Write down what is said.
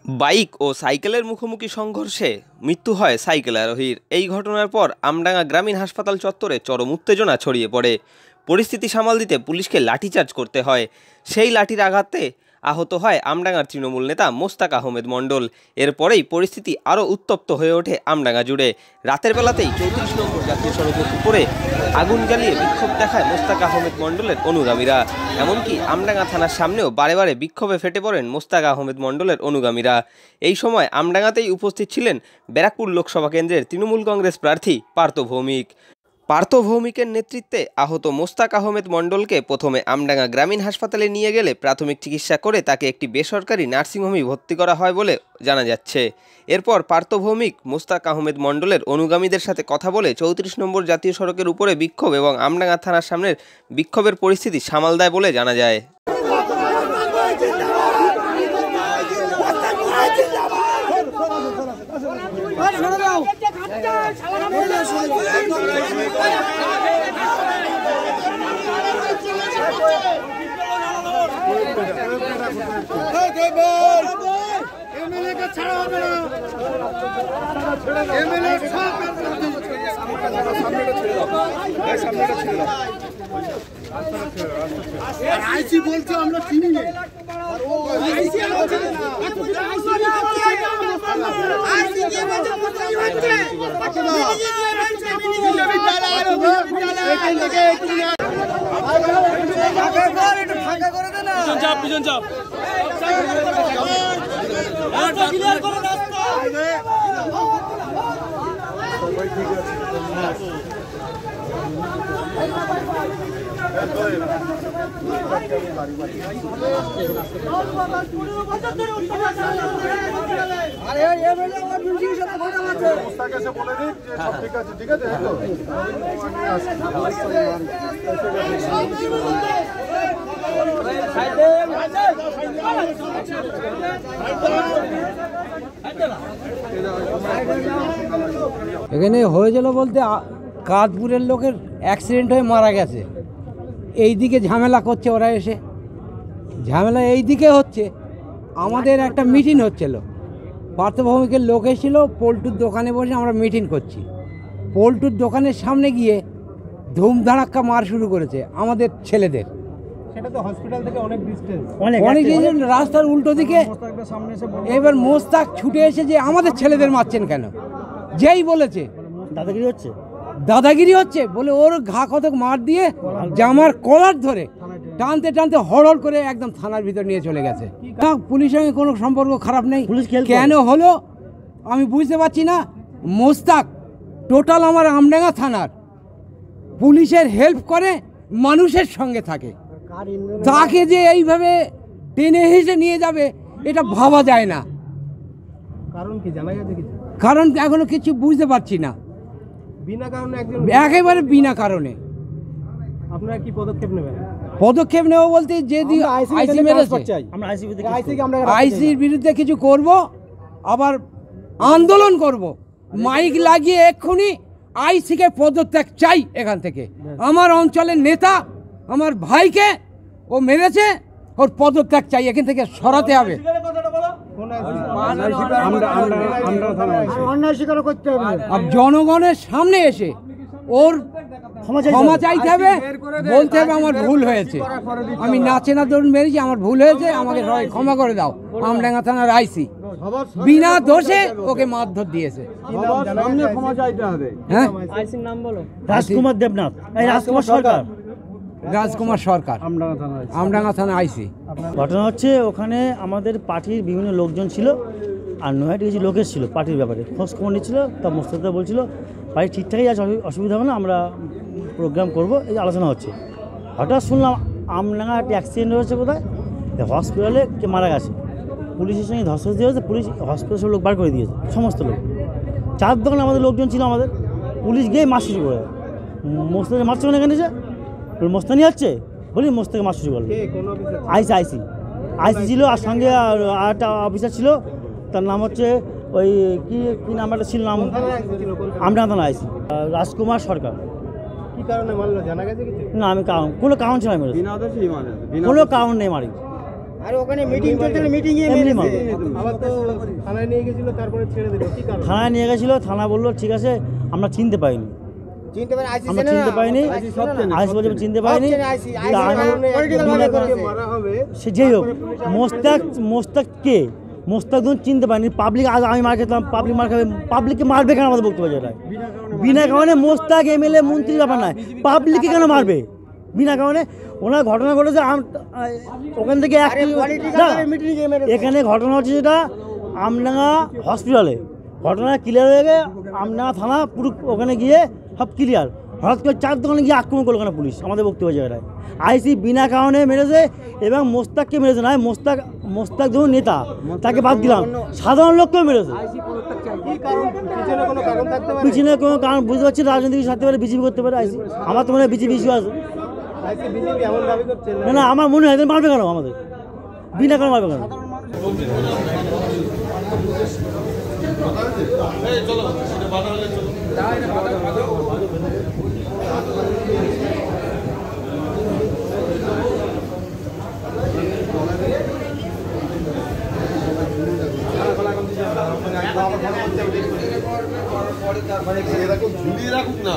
Bike ও সাইকেলের মুখোমুখি সংঘর্ষে মৃত্যু হয় সাইকেল আরোহীর। এই ঘটনার পর আমডাঙ্গা গ্রামীণ হাসপাতাল চত্বরে চরম উত্তেজনা ছড়িয়ে পড়ে। পরিস্থিতি সামাল দিতে পুলিশকে লাঠিচার্জ করতে হয়। সেই লাঠির আঘাতে আহত হয় আমডাঙ্গার তৃণমূল নেতা মোস্তাক আহমেদ মণ্ডল। এরপরেই পরিস্থিতি আরও উত্তপ্ত হয়ে ওঠে আমডাঙ্গা জুড়ে। রাতের বেলাতেই 34 নম্বর জাতীয় সড়কের উপরে আগুন জ্বালিয়ে বিক্ষোভ দেখায় মোস্তাক আহমেদ মণ্ডলের অনুগামীরা। এমনকি আমডাঙ্গা থানার সামনেও বারে বারে বিক্ষোভে ফেটে পড়েন মোস্তাক আহমেদ মণ্ডলের অনুগামীরা। এই সময় আমডাঙ্গাতেই উপস্থিত ছিলেন ব্যারাকপুর লোকসভা কেন্দ্রের তৃণমূল কংগ্রেস প্রার্থী পার্থ ভৌমিক। পার্থ ভৌমিকের নেতৃত্বে আহত মোস্তাক আহমেদ মণ্ডলকে প্রথমে আমডাঙ্গা গ্রামীণ হাসপাতালে নিয়ে গেলে প্রাথমিক চিকিৎসা করে তাকে একটি বেসরকারি নার্সিংহোমে ভর্তি করা হয় বলে জানা যাচ্ছে। এরপর পার্থ ভৌমিক মোস্তাক আহমেদ মণ্ডলের অনুগামীদের সাথে কথা বলে 34 নম্বর জাতীয় সড়কের উপরে বিক্ষোভ এবং আমডাঙ্গা থানার সামনের বিক্ষোভের পরিস্থিতি সামাল দেয় বলে জানা যায়। আইসি বলছে আমরা চিনি না। পিছন চাপ এখানে হয়েছিল বলতে কাঁদপুরের লোকের অ্যাক্সিডেন্ট হয়ে মারা গেছে। এই দিকে ঝামেলা করছে ওরা, এসে ঝামেলা এই দিকে হচ্ছে। আমাদের একটা মিটিং হচ্ছিল, পার্থ ভৌমিকের লোক এসেছিল, পল্টুর দোকানে বসে আমরা মিটিং করছি। পল্টুর দোকানের সামনে গিয়ে ধুমধাড়াক্কা মার শুরু করেছে আমাদের ছেলেদের। সেটা তো হসপিটাল থেকে অনেক ডিস্টেন্স, অনেক রাস্তার উল্টো দিকে। এবার মোস্তাক ছুটে এসে যে আমাদের ছেলেদের মারছেন কেন, যেই বলেছে দাদাগিরি হচ্ছে বলে ওর ঘা কতক মার দিয়ে জামার কলার ধরে টানতে টানতে হড়হড় করে একদম থানার ভিতর নিয়ে চলে গেছে। পুলিশের সঙ্গে কোনো সম্পর্ক খারাপ নেই। কেন হলো আমি বুঝতে পারছি না। মোস্তাক টোটাল আমার আমডাঙ্গা থানার পুলিশের হেল্প করে, মানুষের সঙ্গে থাকে। তাকে যে এইভাবে টেনে হেসে নিয়ে যাবে এটা ভাবা যায় না। কারণ কি জানা গেছে? কারণ এখনো কিছু বুঝতে পারছি না। বিনা কারণে একেবারে বিনা কারণে। আপনারা কি পদক্ষেপ নেবেন? পদক্ষেপ নেব বলতে যে আইসি মেরেছে, আইসির বিরুদ্ধে কিছু করব, আবার আন্দোলন করব, মাইক লাগিয়ে এক্ষুনি আইসিকে পদত্যাগ চাই এখান থেকে। আমার অঞ্চলের নেতা আমার ভাইকে ও মেরেছে, ওর পদত্যাগ চাই, এখান থেকে সরাতে হবে। জনগণের সামনে এসে ওর ক্ষমা চাইতে হবে, বলতে হবে আমার ভুল হয়েছে, আমি নাচে না দৌড় মেরেছি, আমার ভুল হয়েছে, আমাকে সবাই ক্ষমা করে দাও। আমডাঙ্গা থানার আইসি বিনা দোষে ওকে মারধর দিয়েছে। হ্যাঁ, রাজকুমার দেবনাথ, রাজকুমার সরকার, রাজকুমার সরকার, আমডাঙ্গা থানা আইসি। ঘটনা হচ্ছে ওখানে আমাদের পার্টির বিভিন্ন লোকজন ছিল, আর নয়টি কিছু লোকের ছিল পার্টির ব্যাপারে খোঁজ খবর নিচ্ছিল। তা মোস্তাকদা বলছিল পার্টি ঠিকঠাকই আছে, অসুবিধা হবে না, আমরা প্রোগ্রাম করব, এই আলোচনা হচ্ছে। হঠাৎ শুনলাম আমডাঙ্গা একটা অ্যাক্সিডেন্ট হয়েছে, কোথায় হসপিটালে কে মারা গেছে, পুলিশের সঙ্গে ধস্তাধস্তি হয়েছে, পুলিশ হসপিটাল সব লোক বার করে দিয়েছে, সমস্ত লোক। চার দোকানে আমাদের লোকজন ছিল, আমাদের পুলিশ গিয়ে মার শুরু করে। মোস্তাকে মারছে মানে এখানে যে মোস্তানি হচ্ছে বলি, মোস্তাকে মার শুরু করলো। আইসি ছিল, আর সঙ্গে আর একটা অফিসার ছিল, তার নাম হচ্ছে ওই কি নাম্বারটা ছিল নাম, আমডাঙ্গা থানা আইসি রাজকুমার সরকার। কি কারণে মারলো জানা গেছে কিছু? না, আমি কোনো কারণ ছিল না, কোনো কারণ নেই মারি। আর ওখানে মিটিং চলছিল, মিটিংয়ে এমনি মাল। আবার তো থানায় নিয়ে গেছিল, তারপরে ছেড়ে দিল, কি কারণ? থানায় নিয়ে গেছিলো, থানা বললো ঠিক আছে, আমরা চিনতে পাইনি, চিনতে পারেন আইসি আমরা চিনতে পাইনি, আইসি বলছে চিনতে পাইনি। তা আমি- মারা হবে সে যেই হোক, মোস্তাক কে, মোস্তাক ধরুন চিনতে পারিনি। পাবলিক আগে আমি মার খেতাম, পাবলিক মার খাবে, পাবলিককে মারবে কেন আমাদের বক্তব্য যেটা বিনা কারণে। মোস্তাক এমএলএ মন্ত্রীর ব্যাপার নয়, পাবলিককে কেন মারবে বিনা কারণে? ওনার ঘটনা ঘটেছে ওখান থেকে এখানে ঘটনা হচ্ছে যেটা আমডাঙ্গা হসপিটালে ঘটনা ক্লিয়ার হয়ে গেছে, আমডাঙ্গা থানা পুরো ওখানে গিয়ে সব ক্লিয়ার। হঠাৎ করে 4 দোকানে গিয়ে আক্রমণ করলো ওখানে পুলিশ আমাদের বক্তব্য জায়গায়। আইসি বিনা কারণে মেরেছে এবং মোস্তাককে মেরেছে না, মোস্তাক ধরুন নেতা, তাকে বাদ দিলাম, সাধারণ লোককেও মেরেছে। কি কারণ? পিছনে কোনো কারণ থাকতে পারে? পিছনে কোনো কারণ বুঝতে পারছি, রাজনীতি থাকতে পারে, বিজেপি করতে পারে আইসি। আমার তো মনে হয় বিজেপি ইস্যু আছে। আইসি বিজেপি এমন দাবি করছে না না, আমার মনে হয় এদের মারবে কেন আমাদের, বিনা কারণ মারবে কেন? এরকম ঝুলিয়ে রাখুক না।